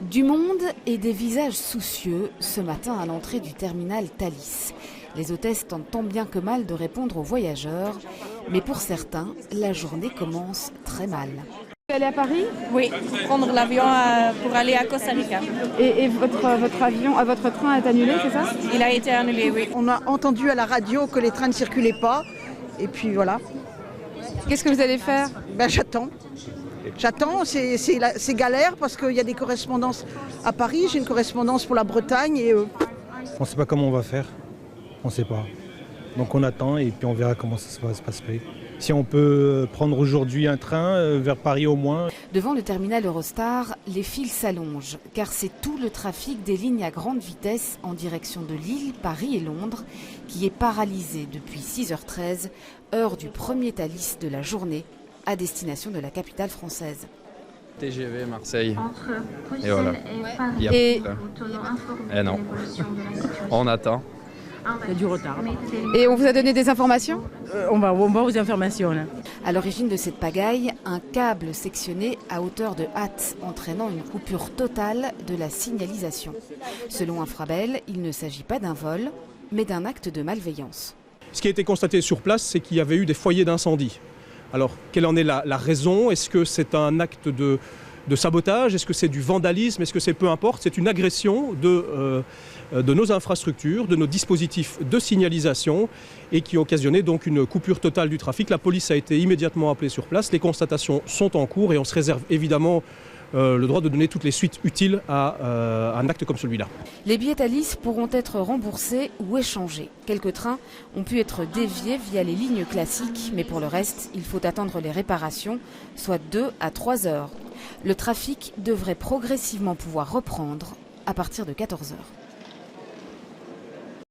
Du monde et des visages soucieux ce matin à l'entrée du terminal Thalys. Les hôtesses tentent tant bien que mal de répondre aux voyageurs, mais pour certains, la journée commence très mal. Vous allez à Paris? Oui, prendre l'avion pour aller à Costa Rica. Et votre train est annulé, c'est ça? Il a été annulé, oui. On a entendu à la radio que les trains ne circulaient pas, et puis voilà. Qu'est-ce que vous allez faire? J'attends. C'est galère parce qu'il y a des correspondances à Paris, j'ai une correspondance pour la Bretagne et... On ne sait pas comment on va faire, on ne sait pas. Donc on attend et puis on verra comment ça va se passer. Si on peut prendre aujourd'hui un train vers Paris au moins. Devant le terminal Eurostar, les files s'allongent car c'est tout le trafic des lignes à grande vitesse en direction de Lille, Paris et Londres qui est paralysé depuis 6h13, heure du premier Thalys de la journée à destination de la capitale française. TGV Marseille. Et voilà. Et Non, on attend. Il y a du retard. on vous a donné des informations? On va aux informations. Là. À l'origine de cette pagaille, un câble sectionné à hauteur de hâte, entraînant une coupure totale de la signalisation. Selon Infrabel, il ne s'agit pas d'un vol, mais d'un acte de malveillance. Ce qui a été constaté sur place, c'est qu'il y avait eu des foyers d'incendie. Alors, quelle en est la raison? Est-ce que c'est un acte de sabotage? Est-ce que c'est du vandalisme? Est-ce que c'est peu importe? C'est une agression de nos infrastructures, de nos dispositifs de signalisation et qui a occasionné donc une coupure totale du trafic. La police a été immédiatement appelée sur place. Les constatations sont en cours et on se réserve évidemment le droit de donner toutes les suites utiles à un acte comme celui-là. Les billets Thalys pourront être remboursés ou échangés. Quelques trains ont pu être déviés via les lignes classiques, mais pour le reste, il faut attendre les réparations, soit 2 à 3 heures. Le trafic devrait progressivement pouvoir reprendre à partir de 14 heures.